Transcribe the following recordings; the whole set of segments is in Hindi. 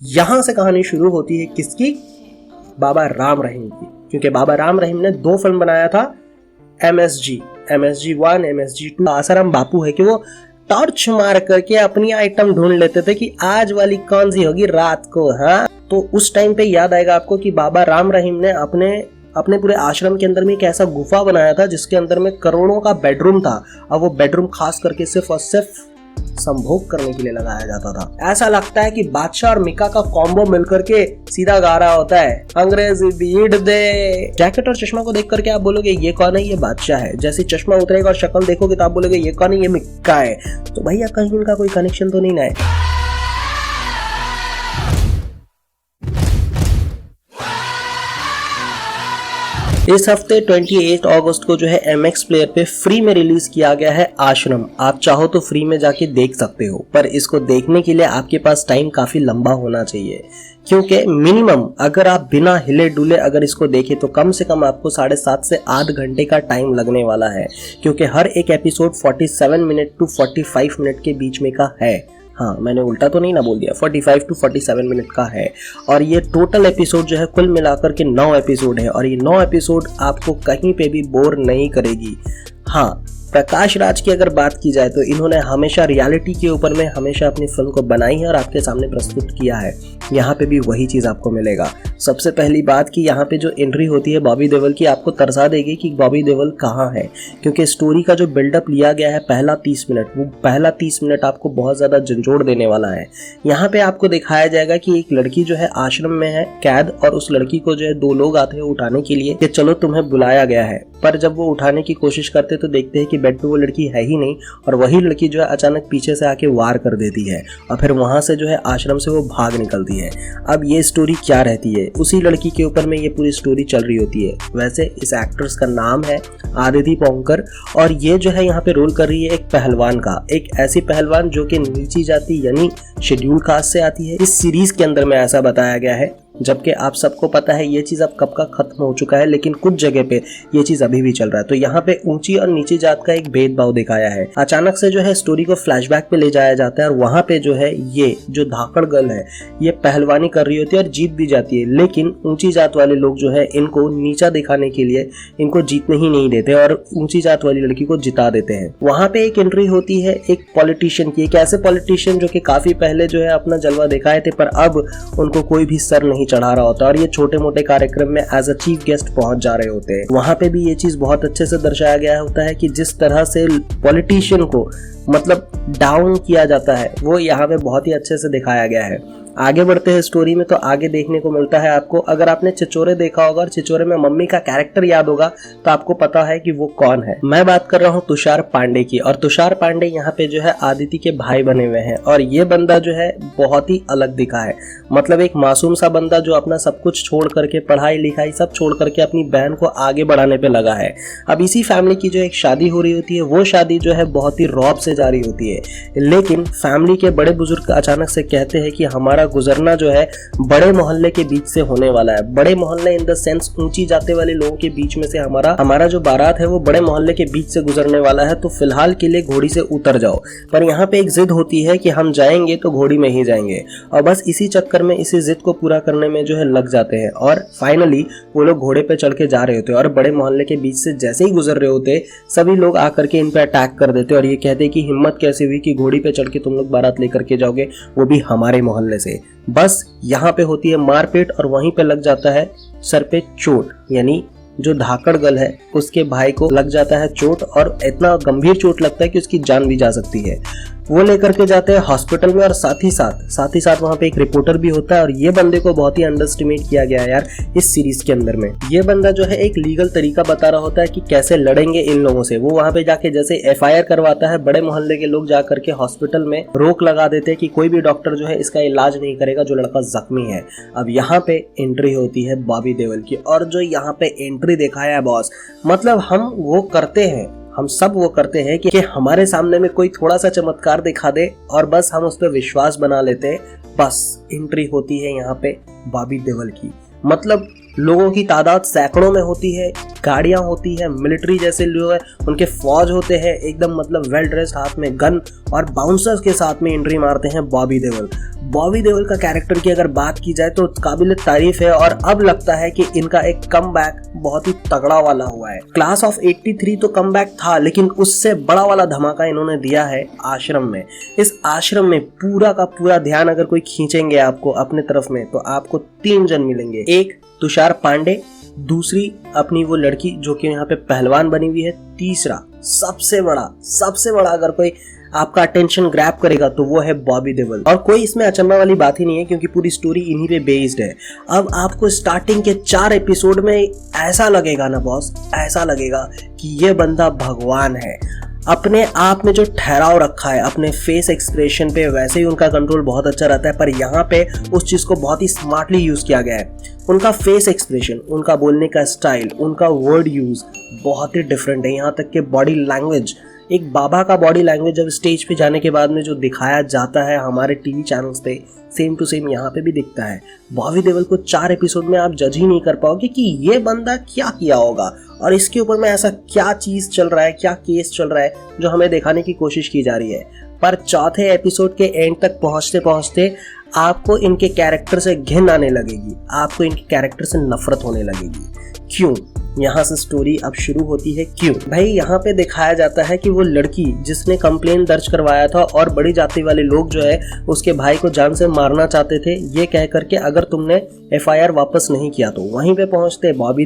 यहां से कहानी शुरू होती है किसकी? बाबा राम रहीम की। क्योंकि बाबा राम रहीम ने 2 फिल्म बनाया था, MSG 1, MSG 2। आसाराम बापू है कि वो टॉर्च मार करके अपनी आइटम ढूंढ लेते थे कि आज वाली कौन सी होगी रात को। हाँ, तो उस टाइम पे याद आएगा आपको कि बाबा राम रहीम ने अपने पूरे आश्रम के अंदर में एक ऐसा गुफा बनाया था जिसके अंदर में करोड़ों का बेडरूम था। अब वो बेडरूम खास करके सिर्फ और सिर्फ संभोग करने के लिए लगाया जाता था। ऐसा लगता है कि बादशाह और मिका का कॉम्बो मिलकर के सीधा गा रहा होता है, अंग्रेजी बीट दे। जैकेट और चश्मा को देख करके आप बोलोगे ये कौन है? ये बादशाह है। जैसे चश्मा उतरेगा और शक्ल देखोगे तो आप बोलोगे ये कौन है? ये मिका है। तो भैया कहीं इनका कोई कनेक्शन तो नहीं ना है? इस हफ्ते 28 अगस्त को जो है MX प्लेयर पे फ्री में रिलीज किया गया है आश्रम। आप चाहो तो फ्री में जाके देख सकते हो, पर इसको देखने के लिए आपके पास टाइम काफी लंबा होना चाहिए। क्योंकि मिनिमम अगर आप बिना हिले डुले अगर इसको देखें तो कम से कम आपको 7.5 से 8 घंटे का टाइम लगने वाला है। क्योंकि हर एक एपिसोड 47 मिनट टू 45 मिनट के बीच में का है। हाँ, मैंने उल्टा तो नहीं ना बोल दिया, 45 टू 47 मिनट का है। और ये टोटल एपिसोड जो है कुल मिलाकर के 9 एपिसोड है। और ये 9 एपिसोड आपको कहीं पे भी बोर नहीं करेगी। हाँ, प्रकाश राज की अगर बात की जाए तो इन्होंने हमेशा रियलिटी के ऊपर में हमेशा अपनी फिल्म को बनाई है और आपके सामने प्रस्तुत किया है। यहाँ पे भी वही चीज आपको मिलेगा। सबसे पहली बात कि यहाँ पे जो एंट्री होती है बॉबी देओल की, आपको तरसा देगी कि बॉबी देओल कहाँ है। क्योंकि स्टोरी का जो बिल्डअप लिया गया है पहला 30 मिनट, वो पहला 30 मिनट आपको बहुत ज्यादा झंझोड़ देने वाला है। यहाँ पे आपको दिखाया जाएगा कि एक लड़की जो है आश्रम में है कैद, और उस लड़की को जो है 2 लोग आते हैं उठाने के लिए कि चलो तुम्हें बुलाया गया है। पर जब वो उठाने की कोशिश करते तो देखते हैं कि बेड पे वो लड़की है ही नहीं, और वही लड़की जो है अचानक पीछे से आके वार कर देती है और फिर वहां से जो है आश्रम से वो भाग निकलती है। अब ये स्टोरी क्या रहती है, उसी लड़की के ऊपर में ये पूरी स्टोरी चल रही होती है। वैसे इस एक्ट्रेस का नाम है आदिति पोंकर, और ये जो है यहाँ पे रोल कर रही है एक पहलवान का, एक ऐसी पहलवान जो कि नीची जाति यानी शेड्यूल कास्ट से आती है। इस सीरीज के अंदर में ऐसा बताया गया है, जबकि आप सबको पता है ये चीज अब कब का खत्म हो चुका है, लेकिन कुछ जगह पे ये चीज अभी भी चल रहा है। तो यहाँ पे ऊंची और नीची जात का एक भेदभाव दिखाया है। अचानक से जो है स्टोरी को फ्लैशबैक पे ले जाया जाता है और वहां पे जो है ये जो धाकड़ गर्ल है ये पहलवानी कर रही होती है और जीत भी जाती है, लेकिन ऊंची जात वाले लोग जो है इनको नीचा दिखाने के लिए इनको जीतने ही नहीं देते और ऊंची जात वाली लड़की को जिता देते हैं। वहां पे एक एंट्री होती है एक पॉलिटिशियन की, एक ऐसे पॉलिटिशियन जो कि काफी पहले जो है अपना जलवा दिखाए थे, पर अब उनको कोई भी सर नहीं चढ़ा रहा होता और ये छोटे मोटे कार्यक्रम में एज अ चीफ गेस्ट पहुंच जा रहे होते हैं। वहां पे भी ये चीज बहुत अच्छे से दर्शाया गया होता है कि जिस तरह से पॉलिटिशियन को मतलब डाउन किया जाता है वो यहाँ पे बहुत ही अच्छे से दिखाया गया है। आगे बढ़ते हैं स्टोरी में तो आगे देखने को मिलता है आपको, अगर आपने छिछोरे देखा होगा और छिछोरे में मम्मी का कैरेक्टर याद होगा तो आपको पता है कि वो कौन है। मैं बात कर रहा हूँ तुषार पांडे की, और तुषार पांडे यहाँ पे जो है आदिति के भाई बने हुए हैं। और ये बंदा जो है बहुत ही अलग दिखा है, मतलब एक मासूम सा बंदा जो अपना सब कुछ छोड़ करके, पढ़ाई लिखाई सब छोड़ करके अपनी बहन को आगे बढ़ाने पे लगा है। अब इसी फैमिली की जो एक शादी हो रही होती है, वो शादी जो है बहुत ही रौब से जारी होती है, लेकिन फैमिली के बड़े बुजुर्ग अचानक से कहते हैं कि हमारा गुजरना जो है बड़े मोहल्ले के बीच से होने वाला है। बड़े मोहल्ले इन द सेंस ऊंची जाते वाले लोगों के बीच में से हमारा जो बारात है वो बड़े मोहल्ले के बीच से गुजरने वाला है, तो फिलहाल के लिए घोड़ी से उतर जाओ। पर यहाँ पे एक जिद होती है कि हम जाएंगे तो घोड़ी में ही जाएंगे, और बस इसी चक्कर में इसी जिद को पूरा करने में जो है लग जाते हैं और फाइनली वो लोग घोड़े पे चढ़ के जा रहे होते हैं। और बड़े मोहल्ले के बीच से जैसे ही गुजर रहे होते सभी लोग आकर के इन पे अटैक कर देते और ये कहते कि हिम्मत कैसे हुई कि घोड़ी पे चढ़ के तुम लोग बारात लेकर के जाओगे, वो भी हमारे मोहल्ले से। बस यहाँ पे होती है मारपीट और वहीं पे लग जाता है सर पे चोट, यानी जो धाकड़ गर्ल है उसके भाई को लग जाता है चोट, और इतना गंभीर चोट लगता है कि उसकी जान भी जा सकती है। वो लेकर के जाते हैं हॉस्पिटल में और साथ ही साथ वहाँ पे एक रिपोर्टर भी होता है। और ये बंदे को बहुत ही अंडरएस्टिमेट किया गया है यार इस सीरीज के अंदर में। ये बंदा जो है एक लीगल तरीका बता रहा होता है कि कैसे लड़ेंगे इन लोगों से। वो वहाँ पे जाके जैसे FIR करवाता है, बड़े मोहल्ले के लोग जा करके हॉस्पिटल में रोक लगा देते हैं कि कोई भी डॉक्टर जो है इसका इलाज नहीं करेगा जो लड़का जख्मी है। अब यहाँ पे एंट्री होती है बॉबी देओल की, और जो यहाँ पे एंट्री दिखाया है बॉस, मतलब हम सब वो करते हैं कि हमारे सामने में कोई थोड़ा सा चमत्कार दिखा दे और बस हम उस पर विश्वास बना लेते हैं। बस एंट्री होती है यहाँ पे बॉबी देओल की, मतलब लोगों की तादाद सैकड़ों में होती है, गाड़ियां होती है, मिलिट्री जैसे लोग है, उनके फौज होते हैं एकदम मतलब वेल ड्रेस्ड, हाथ में गन और बाउंसर्स के साथ में एंट्री मारते हैं बॉबी देओल। बॉबी देओल का कैरेक्टर की अगर बात की जाए तो काबिल तारीफ है और अब लगता है कि इनका एक कमबैक बहुत ही तगड़ा वाला हुआ है। क्लास ऑफ 83 तो कमबैक था, लेकिन उससे बड़ा वाला धमाका इन्होंने दिया है आश्रम में। इस आश्रम में पूरा का पूरा ध्यान अगर कोई खींचेंगे आपको अपने तरफ में तो आपको 3 जन मिलेंगे। एक तुषार पांडे, दूसरी अपनी वो लड़की जो कि यहाँ पे पहलवान बनी हुई है, तीसरा सबसे बड़ा अगर कोई आपका अटेंशन ग्रैब करेगा तो वो है बॉबी देओल। और कोई इसमें अचंभा वाली बात ही नहीं है क्योंकि पूरी स्टोरी इन्हीं पे बेस्ड है। अब आपको स्टार्टिंग के 4 एपिसोड में ऐसा लगेगा ना बॉस, ऐसा लगेगा कि ये बंदा भगवान है। अपने आप में जो ठहराव रखा है अपने फेस एक्सप्रेशन पे, वैसे ही उनका कंट्रोल बहुत अच्छा रहता है, पर यहाँ पे उस चीज़ को बहुत ही स्मार्टली यूज़ किया गया है। उनका फेस एक्सप्रेशन, उनका बोलने का स्टाइल, उनका वर्ड यूज़ बहुत ही डिफरेंट है। यहाँ तक कि बॉडी लैंग्वेज, एक बाबा का बॉडी लैंग्वेज जब स्टेज पे जाने के बाद में जो दिखाया जाता है हमारे टीवी चैनल्स पे, सेम टू सेम यहाँ पे भी दिखता है। बॉबी देओल को 4 एपिसोड में आप जज ही नहीं कर पाओगे कि ये बंदा क्या किया होगा और इसके ऊपर में ऐसा क्या चीज़ चल रहा है, क्या केस चल रहा है जो हमें दिखाने की कोशिश की जा रही है। पर चौथे एपिसोड के एंड तक पहुँचते पहुँचते आपको इनके कैरेक्टर से घिन आने लगेगी, आपको इनके कैरेक्टर से नफरत होने लगेगी। क्यों? यहाँ से स्टोरी अब शुरू होती है। क्यों भाई? यहाँ पे दिखाया जाता है कि वो लड़की जिसने कंप्लेन दर्ज करवाया था और बड़ी जाति वाले लोग जो है उसके भाई को जान से मारना चाहते थे, ये कह करके अगर तुमने FIR वापस नहीं किया तो वहीं पे पहुंचते बॉबी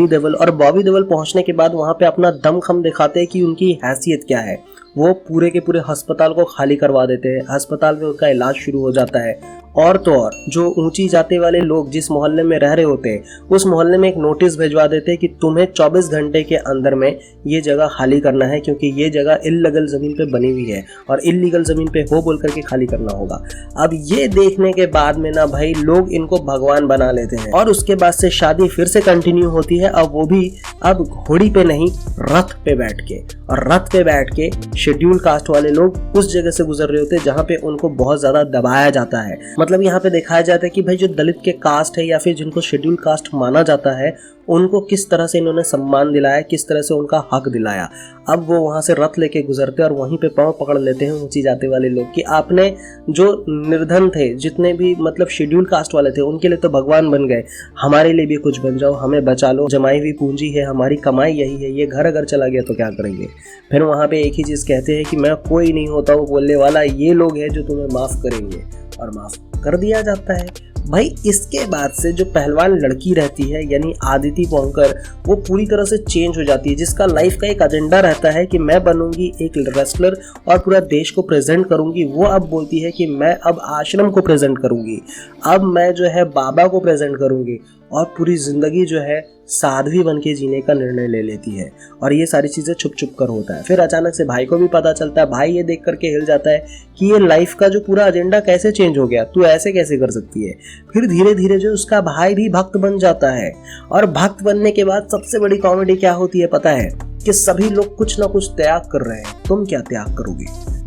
देओल और बॉबी देओल पहुंचने के बाद वहां पे अपना दमखम दिखाते हैं कि उनकी हैसियत क्या है। वो पूरे के पूरे अस्पताल को खाली करवा देते हैं, अस्पताल में उनका इलाज शुरू हो जाता है। और तो और जो ऊंची जाति वाले लोग जिस मोहल्ले में रह रहे होते हैं उस मोहल्ले में एक नोटिस भिजवा देते हैं कि तुम्हें 24 घंटे के अंदर में ये जगह खाली करना है क्योंकि ये जगह इल्लीगल ज़मीन पे बनी हुई है और इल्लीगल ज़मीन पे हो बोल करके खाली करना होगा। अब ये देखने के बाद में ना भाई लोग इनको भगवान बना लेते हैं और उसके बाद से शादी फिर से कंटिन्यू होती है। अब वो भी अब घोड़ी पे नहीं, रथ पे बैठ के, और रथ पे बैठ के शेड्यूल कास्ट वाले लोग उस जगह से गुजर रहे होते हैं जहाँ पे उनको बहुत ज्यादा दबाया जाता है। मतलब यहाँ पे दिखाया जाता है कि भाई जो दलित के कास्ट है या फिर जिनको शेड्यूल कास्ट माना जाता है उनको किस तरह से इन्होंने सम्मान दिलाया, किस तरह से उनका हक दिलाया। अब वो वहाँ से रथ लेके गुजरते हैं और वहीं पे पाँव पकड़ लेते हैं ऊंची जाति वाले लोग कि आपने जो निर्धन थे, जितने भी मतलब शेड्यूल कास्ट वाले थे, उनके लिए तो भगवान बन गए, हमारे लिए भी कुछ बन जाओ, हमें बचा लो, जमाई हुई पूंजी है, हमारी कमाई यही है, ये घर अगर चला गया तो क्या करेंगे। फिर वहाँ पे एक ही चीज़ कहते हैं कि मैं कोई नहीं होता वो बोलने वाला, ये लोग हैं जो तुम्हें माफ़ करेंगे, और माफ़ कर दिया जाता है। भाई इसके बाद से जो पहलवान लड़की रहती है यानी आदिति पोंकर, वो पूरी तरह से चेंज हो जाती है, जिसका लाइफ का एक एजेंडा रहता है कि मैं बनूंगी एक रेसलर और पूरा देश को प्रेजेंट करूंगी। वो अब बोलती है कि मैं अब आश्रम को प्रेजेंट करूंगी, अब मैं जो है बाबा को प्रेजेंट करूंगी और पूरी जिंदगी जो है साध्वी बन के जीने का निर्णय ले लेती है। और ये सारी चीज़ें छुप छुप कर होता है। फिर अचानक से भाई को भी पता चलता है, भाई ये देख करके हिल जाता है कि ये लाइफ का जो पूरा एजेंडा कैसे चेंज हो गया, तू ऐसे कैसे कर सकती है। फिर धीरे धीरे जो उसका भाई भी भक्त बन जाता है और भक्त बनने के बाद सबसे बड़ी कॉमेडी क्या होती है पता है? कि सभी लोग कुछ ना कुछ त्याग कर रहे हैं, तुम क्या त्याग करोगे?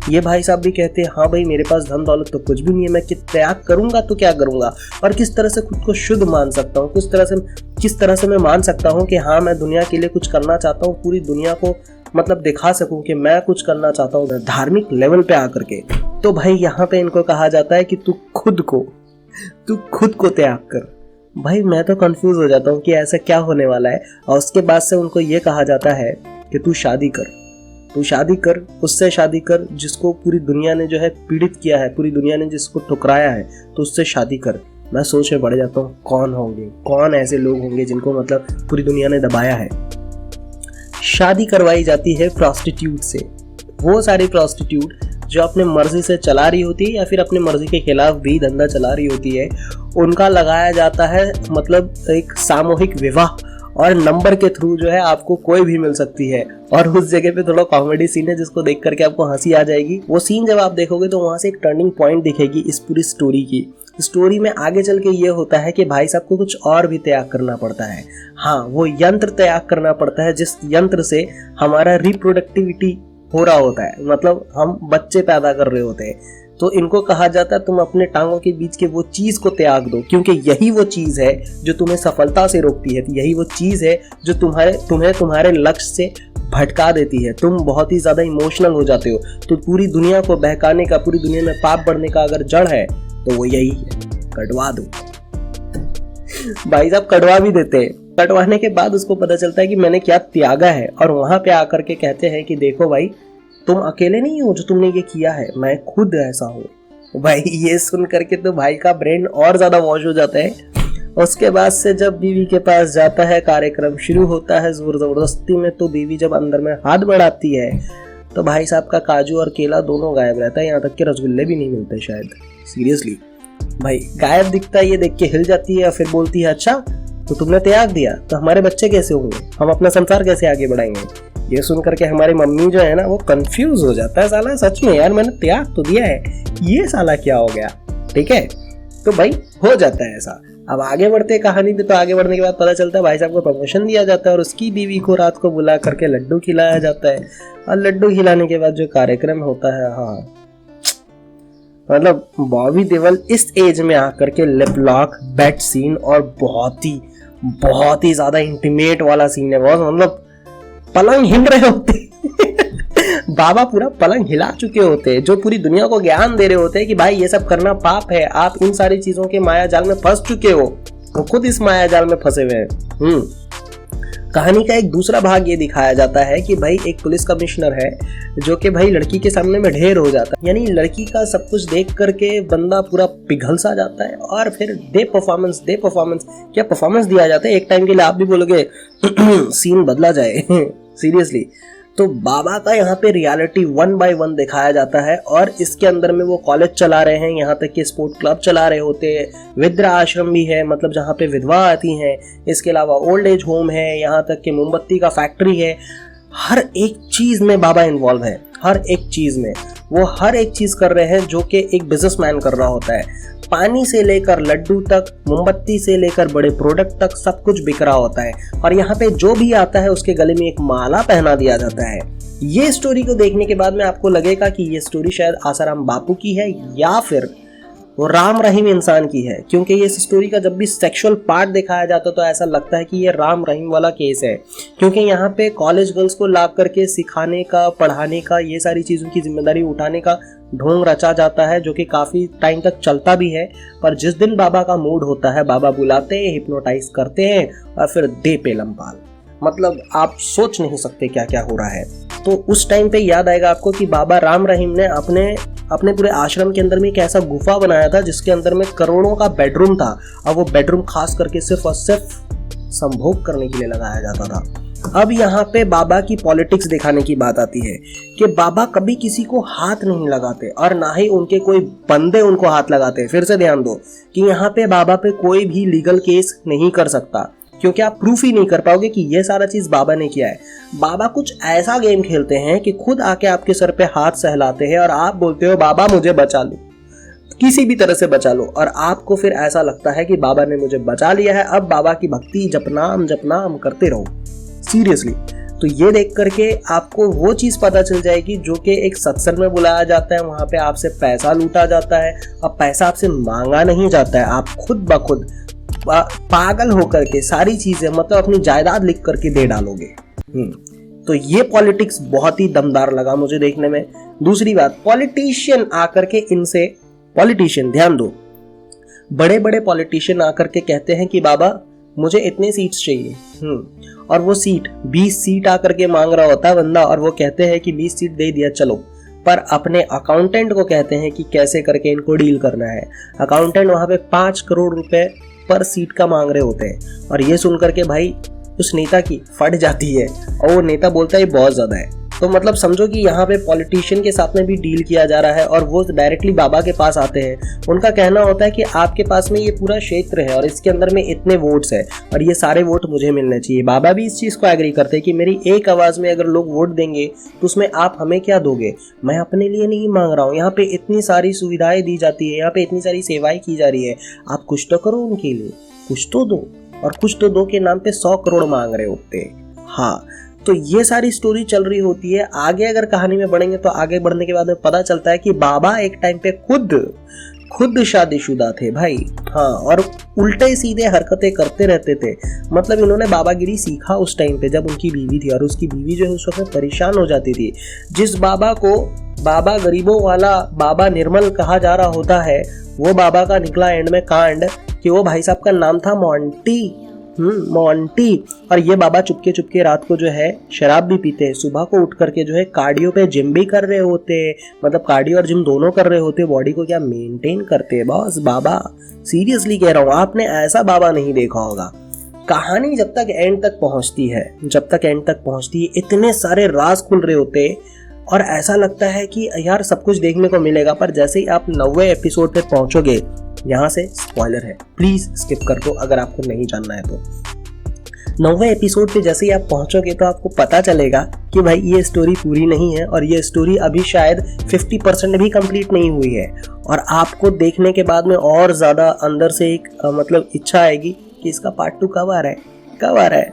ये भाई साहब भी कहते हैं हाँ भाई मेरे पास धन दौलत तो कुछ भी नहीं है, मैं त्याग करूंगा तो क्या करूंगा, और किस तरह से खुद को शुद्ध मान सकता हूँ, किस तरह से मैं मान सकता हूँ कि हाँ मैं दुनिया के लिए कुछ करना चाहता हूँ, पूरी दुनिया को मतलब दिखा सकूं कि मैं कुछ करना चाहता हूँ धार्मिक लेवल पे आकर के। तो भाई यहाँ पे इनको कहा जाता है कि तू खुद को त्याग कर। भाई मैं तो कंफ्यूज हो जाता हूँ कि ऐसा क्या होने वाला है। और उसके बाद से उनको ये कहा जाता है कि तू शादी कर, उससे शादी कर जिसको पूरी दुनिया ने जो है पीड़ित किया है, पूरी दुनिया ने जिसको ठुकराया है, तो उससे शादी कर। मैं सोच में पड़ जाता हूँ कौन ऐसे लोग होंगे जिनको मतलब पूरी दुनिया ने दबाया है। शादी करवाई जाती है प्रॉस्टिट्यूट से। वो सारी प्रॉस्टिट्यूट जो अपने मर्जी से चला रही होती है या फिर अपनी मर्जी के खिलाफ भी धंधा चला रही होती है, उनका लगाया जाता है मतलब एक सामूहिक विवाह, और नंबर के थ्रू जो है आपको कोई भी मिल सकती है। और उस जगह पे थोड़ा कॉमेडी सीन है जिसको देख करके आपको हंसी आ जाएगी। वो सीन जब आप देखोगे तो वहाँ से एक टर्निंग पॉइंट दिखेगी इस पूरी स्टोरी में। आगे चल के ये होता है कि भाई साहब को कुछ और भी त्याग करना पड़ता है। हाँ, वो यंत्र त्याग करना पड़ता है जिस यंत्र से हमारा रिप्रोडक्टिविटी हो रहा होता है, मतलब हम बच्चे पैदा कर रहे होते हैं। तो इनको कहा जाता है तुम अपने टांगों के बीच के वो चीज को त्याग दो, क्योंकि यही वो चीज है जो तुम्हें सफलता से रोकती है, यही वो चीज है जो तुम्हें तुम्हारे लक्ष्य से भटका देती है। तुम बहुत ही ज्यादा इमोशनल हो जाते हो, तो पूरी दुनिया को बहकाने का, पूरी दुनिया में पाप बढ़ने का अगर जड़ है तो वो यही है, कटवा दो। भाई साहब कटवा भी देते हैं। कटवाने के बाद उसको पता चलता है कि मैंने क्या त्यागा है, और वहां पे आकर के कहते हैं कि देखो भाई तुम अकेले नहीं हो जो तुमने ये किया है, मैं खुद ऐसा हूँ। भाई ये सुन करके तो भाई का ब्रेन और ज्यादा वॉश हो जाता है। उसके बाद से जब बीवी के पास जाता है, कार्यक्रम शुरू होता है जोर जबरदस्ती में, तो बीवी जब अंदर में हाथ बढ़ाती है तो भाई साहब का काजू और केला दोनों गायब रहता है, यहाँ तक कि रसगुल्ले भी नहीं मिलते शायद। सीरियसली भाई गायब दिखता है, ये देख के हिल जाती है, फिर बोलती है अच्छा तो तुमने त्याग दिया तो हमारे बच्चे कैसे होंगे, हम अपना संसार कैसे आगे बढ़ाएंगे। ये सुन करके हमारी मम्मी जो है ना वो कंफ्यूज हो जाता है, साला सच में यार मैंने त्याग तो दिया है, ये साला क्या हो गया। ठीक है, तो भाई हो जाता है ऐसा। अब आगे बढ़ते हैं कहानी पे, तो आगे बढ़ने के बाद पता चलता है भाई साहब को प्रमोशन दिया जाता है और उसकी बीवी को रात को बुला करके लड्डू खिलाया जाता है। और लड्डू खिलाने के बाद जो कार्यक्रम होता है, हाँ मतलब बॉबी देओल इस एज में आकर के लिप लॉक, बेड सीन और बहुत ही ज्यादा इंटीमेट वाला सीन है। बहुत मतलब पलंग हिल रहे होते बाबा पूरा पलंग हिला चुके होते हैं, जो पूरी दुनिया को ज्ञान दे रहे होते हैं कि भाई ये सब करना पाप है, आप इन सारी चीजों के माया जाल में फंस चुके हो, तो खुद इस माया जाल में फंसे हुए हैं। कहानी का एक दूसरा भाग ये दिखाया जाता है कि भाई एक पुलिस कमिश्नर है जो कि भाई लड़की के सामने में ढेर हो जाता है, यानी लड़की का सब कुछ देख करके बंदा पूरा पिघल सा जाता है, और फिर दे परफॉर्मेंस क्या परफॉर्मेंस दिया जाता है। एक टाइम के लिए आप भी बोलोगे सीन बदला जाए सीरियसली। तो बाबा का यहाँ पे रियलिटी 1 by 1 दिखाया जाता है, और इसके अंदर में वो कॉलेज चला रहे हैं, यहाँ तक कि स्पोर्ट क्लब चला रहे होते हैं, वृद्धा आश्रम भी है, मतलब जहाँ पे विधवा आती हैं, इसके अलावा ओल्ड एज होम है, यहाँ तक कि मोमबत्ती का फैक्ट्री है। हर एक चीज में बाबा इन्वॉल्व है, हर एक चीज में वो हर एक चीज कर रहे हैं जो कि एक बिजनेसमैन कर रहा होता है। पानी से लेकर लड्डू तक, मोमबत्ती से लेकर बड़े प्रोडक्ट तक सब कुछ बिक रहा होता है, और यहाँ पे जो भी आता है उसके गले में एक माला पहना दिया जाता है। ये स्टोरी को देखने के बाद में आपको लगेगा कि ये स्टोरी शायद आसाराम बापू की है या फिर वो राम रहीम इंसान की है, क्योंकि ये स्टोरी का जब भी सेक्सुअल पार्ट दिखाया जाता तो ऐसा लगता है कि ये राम रहीम वाला केस है, क्योंकि यहाँ पे कॉलेज गर्ल्स को ला करके सिखाने का, पढ़ाने का, ये सारी चीज़ों की जिम्मेदारी उठाने का ढोंग रचा जाता है, जो कि काफ़ी टाइम तक चलता भी है। पर जिस दिन बाबा का मूड होता है, बाबा बुलाते हैं, हिप्नोटाइज करते हैं और फिर दे पे लंपाल, मतलब आप सोच नहीं सकते क्या क्या हो रहा है। तो उस टाइम पे याद आएगा आपको कि बाबा राम रहीम ने अपने पूरे आश्रम के अंदर में एक ऐसा गुफा बनाया था जिसके अंदर में करोड़ों का बेडरूम था, और वो बेडरूम खास करके सिर्फ और सिर्फ संभोग करने के लिए लगाया जाता था। अब यहाँ पे बाबा की पॉलिटिक्स दिखाने की बात आती है कि बाबा कभी किसी को हाथ नहीं लगाते, और ना ही उनके कोई बंदे उनको हाथ लगाते। फिर से ध्यान दो कि यहाँ पे बाबा पे कोई भी लीगल केस नहीं कर सकता, क्योंकि आप प्रूफ ही नहीं कर पाओगे कि ये सारा चीज बाबा ने किया है। बाबा कुछ ऐसा गेम खेलते हैं कि खुद आके आपके सर पे हाथ सहलाते हैं और आप बोलते हो बाबा मुझे बचा लो, किसी भी तरह से बचा लो, और आपको फिर ऐसा लगता है कि बाबा ने मुझे बचा लिया है, अब बाबा की भक्ति जपनाम करते रहो। सीरियसली, तो ये देख करके आपको वो चीज पता चल जाएगी जो कि एक सत्संग में बुलाया जाता है, वहां पे आपसे पैसा लूटा जाता है। अब पैसा आपसे मांगा नहीं जाता है, आप खुद ब खुद पागल होकर के सारी चीजें, मतलब अपनी जायदाद लिख करके दे डालोगे। तो ये पॉलिटिक्स बहुत ही दमदार लगा मुझे देखने में। दूसरी बात, पॉलिटिशियन आकर के इनसे, पॉलिटिशियन ध्यान दो, बड़े बड़े पॉलिटिशियन आकर के कहते हैं कि बाबा मुझे इतने सीट्स चाहिए, और वो सीट 20 सीट आकर के मांग रहा होता है बंदा, और वो कहते हैं कि 20 सीट दे दिया चलो, पर अपने अकाउंटेंट को कहते हैं कि कैसे करके इनको डील करना है। अकाउंटेंट वहां पे 5 करोड़ रुपए पर सीट का मांग रहे होते हैं, और ये सुनकर के भाई उस नेता की फट जाती है, और वो नेता बोलता है बहुत ज्यादा है। तो मतलब समझो कि यहाँ पे पॉलिटिशियन के साथ में भी डील किया जा रहा है, और वो डायरेक्टली बाबा के पास आते हैं। उनका कहना होता है कि आपके पास में ये पूरा क्षेत्र है और इसके अंदर में इतने वोट्स है, और ये सारे वोट मुझे मिलने चाहिए। बाबा भी इस चीज को एग्री करते हैं कि मेरी एक आवाज में अगर लोग वोट देंगे तो उसमें आप हमें क्या दोगे, मैं अपने लिए नहीं मांग रहा हूँ, यहाँ पे इतनी सारी सुविधाएं दी जाती है, यहाँ पे इतनी सारी सेवाएं की जा रही है, आप कुछ तो करो उनके लिए, कुछ तो दो, और कुछ तो दो के नाम पे 100 करोड़ मांग रहे होते हैं। हाँ, तो ये सारी स्टोरी चल रही होती है। आगे अगर कहानी में बढ़ेंगे तो आगे बढ़ने के बाद में पता चलता है कि बाबा एक टाइम पे खुद शादीशुदा थे भाई। हाँ, और उल्टे सीधे हरकतें करते रहते थे। मतलब इन्होंने बाबागिरी सीखा उस टाइम पे जब उनकी बीवी थी, और उसकी बीवी जो है उस वक्त परेशान हो जाती थी। जिस बाबा को बाबा गरीबों वाला बाबा निर्मल कहा जा रहा होता है, वो बाबा का निकला एंड में कांड कि वो भाई साहब का नाम था मोंटी। और ये बाबा चुपके चुपके रात को जो है शराब भी पीते हैं, सुबह को उठ करके जो है कार्डियो पे जिम भी कर रहे होते, मतलब कार्डियो और जिम दोनों कर रहे होते, बॉडी को क्या मेंटेन करते हैं बॉस बाबा। सीरियसली कह रहा हूँ, आपने ऐसा बाबा नहीं देखा होगा। कहानी जब तक एंड तक पहुंचती है इतने सारे राज खुल रहे होते और ऐसा लगता है कि यार सब कुछ देखने को मिलेगा। पर जैसे ही आप 90वें एपिसोड पे पहुंचोगे, यहाँ से स्पॉइलर है, प्लीज स्किप कर दो अगर आपको नहीं जानना है तो। 90वें एपिसोड पे जैसे ही आप पहुंचोगे तो आपको पता चलेगा कि भाई ये स्टोरी पूरी नहीं है, और ये स्टोरी अभी शायद 50% भी कंप्लीट नहीं हुई है। और आपको देखने के बाद में और ज्यादा अंदर से एक मतलब इच्छा आएगी कि इसका पार्ट 2 कब आ रहा है।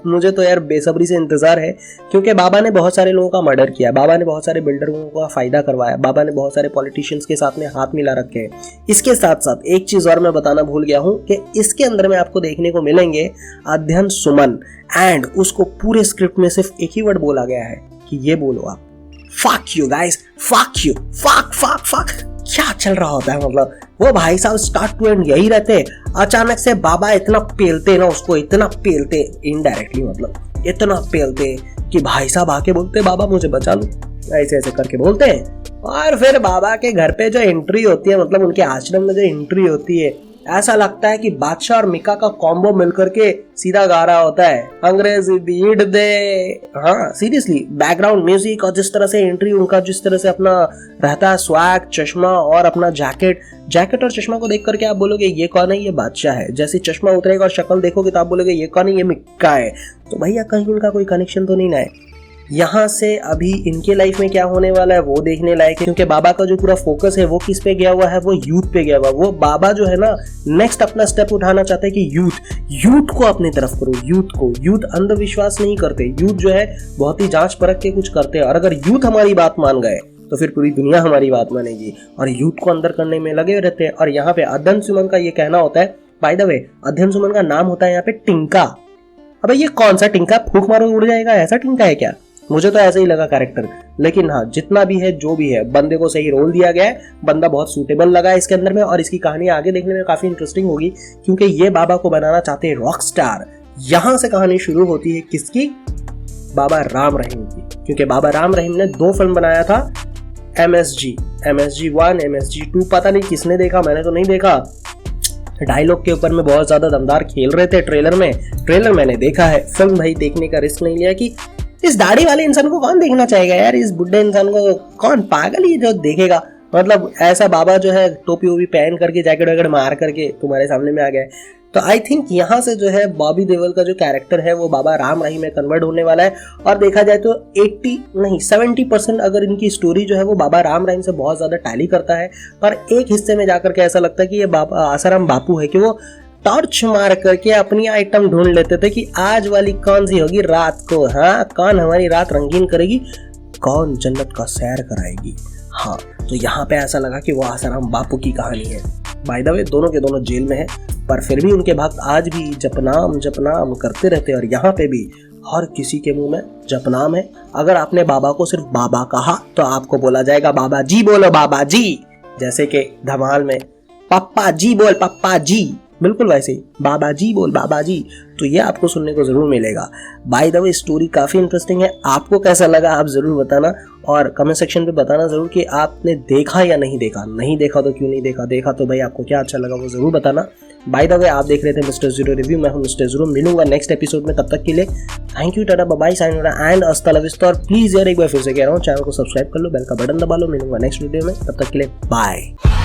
मुझे तो यार बेसब्री से इंतजार है, क्योंकि बाबा ने बहुत सारे लोगों का मर्डर किया, बाबा ने बहुत सारे बिल्डरों का फायदा करवाया, बाबा ने बहुत सारे पॉलिटिशियंस के साथ में हाथ मिला रखे हैं। इसके साथ साथ एक चीज और मैं बताना भूल गया हूं कि इसके अंदर में आपको देखने को मिलेंगे अध्ययन सुमन, एंड उसको पूरे स्क्रिप्ट में सिर्फ एक ही वर्ड बोला गया है कि ये बोलो आप, fuck you guys, fuck you, fuck. क्या चल रहा होता है, मतलब वो भाई साहब स्टार्ट टू एंड यही रहते। अचानक से बाबा इतना पेलते ना उसको, इतना पेलते इनडायरेक्टली, मतलब इतना पेलते कि भाई साहब आके बोलते बाबा मुझे बचा लो, ऐसे ऐसे करके बोलते हैं। और फिर बाबा के घर पे जो एंट्री होती है, मतलब उनके आश्रम में जो एंट्री होती है, ऐसा लगता है कि बादशाह और मिका का कॉम्बो मिलकर के सीधा गा रहा होता है, अंग्रेजी बीट दे। हाँ सीरियसली, बैकग्राउंड म्यूजिक और जिस तरह से एंट्री उनका, जिस तरह से अपना रहता है स्वैग, चश्मा और अपना जैकेट और चश्मा को देख करके आप बोलोगे ये कौन है, ये बादशाह है। जैसे चश्मा उतरेगा और शक्ल देखोगे तो आप बोलोगे ये कौन है, ये मिक्का है। तो भैया कहीं इनका कोई कनेक्शन तो नहीं ना है। यहाँ से अभी इनके लाइफ में क्या होने वाला है वो देखने लायक है, क्योंकि बाबा का जो पूरा फोकस है वो किस पे गया हुआ है, वो यूथ पे गया हुआ है। वो बाबा जो है ना नेक्स्ट अपना स्टेप उठाना चाहते हैं कि यूथ को अपनी तरफ करो, यूथ अंधविश्वास नहीं करते, यूथ जो है बहुत ही जांच परख के कुछ करते हैं। और अगर यूथ हमारी बात मान गए तो फिर पूरी दुनिया हमारी बात मानेगी, और यूथ को अंदर करने में लगे रहते हैं। और यहाँ पे अध्ययन सुमन का ये कहना होता है, बाय द वे अध्ययन सुमन का नाम होता है यहाँ पे टिंका। अबे ये कौन सा टिंका, फूंक मारो उड़ जाएगा, ऐसा टिंका है क्या? मुझे तो ऐसा ही लगा कैरेक्टर। लेकिन हाँ, जितना भी है जो भी है, बंदे को सही रोल दिया गया है, बंदा बहुत सूटेबल लगा है इसके अंदर में। और इसकी कहानी आगे देखने में काफी इंटरेस्टिंग होगी, क्योंकि ये बाबा को बनाना चाहते हैं रॉक स्टार। यहां से कहानी शुरू होती है किसकी, बाबा राम रहीम की। क्योंकि बाबा राम रहीम ने 2 फिल्म बनाया था, MSG 1, MSG 2, पता नहीं किसने देखा, मैंने तो नहीं देखा। डायलॉग के ऊपर में बहुत ज्यादा दमदार खेल रहे थे ट्रेलर मैंने देखा है। फिल्म भाई देखने का रिस्क नहीं लिया कि इस दाढ़ी वाले इंसान को कौन देखना चाहेगा यार, इस बुढ़े इंसान को कौन, पागल ही जो देखेगा। मतलब ऐसा बाबा जो है टोपी वोपी पहन करके जैकेट वैकेट मार करके तुम्हारे सामने में आ गया है। तो आई थिंक यहाँ से जो है बॉबी देओल का जो कैरेक्टर है वो बाबा राम रहीम में कन्वर्ट होने वाला है। और देखा जाए तो 70% अगर इनकी स्टोरी जो है वो बाबा राम रहीम से बहुत ज्यादा टैली करता है। पर एक हिस्से में जाकर के ऐसा लगता है कि ये बाबा आसाराम बापू है कि वो टॉर्च मार करके अपनी आइटम ढूंढ लेते थे कि आज वाली कौन सी होगी रात को, हाँ कौन हमारी रात रंगीन करेगी, कौन जन्नत का सैर कराएगी। हाँ, तो यहाँ पे ऐसा लगा कि वो आसाराम बापू की कहानी है। बाय द वे दोनों के दोनों जेल में है, पर फिर भी उनके भक्त आज भी जपनाम करते रहते हैं। और यहाँ पे भी हर किसी के मुंह में जपनाम है। अगर आपने बाबा को सिर्फ बाबा कहा तो आपको बोला जाएगा बाबा जी बोलो बाबा जी, जैसे कि धमाल में पप्पा जी बोल पप्पा जी, बिल्कुल वैसे ही बाबा जी बोल बाबा जी। तो ये आपको सुनने को जरूर मिलेगा। बाय द वे स्टोरी काफी इंटरेस्टिंग है, आपको कैसा लगा आप जरूर बताना, और कमेंट सेक्शन पे बताना जरूर कि आपने देखा या नहीं देखा। नहीं देखा तो क्यों नहीं देखा, देखा तो भाई आपको क्या अच्छा लगा वो जरूर बताना। बाय द वे आप देख रहे थे मिस्टर जीरो रिव्यू, मैं हूं मिस्टर जीरो। मिलूंगा नेक्स्ट एपिसोड में, तब तक के लिए thank you, tata bye sign and अस्ता ला विस्ता। और प्लीज यार एक बार फिर से कह रहा हूँ, चैनल को सब्सक्राइब कर लो, बेल का बटन दबा लो। मिलूंगा नेक्स्ट वीडियो में, तब तक के लिए बाय।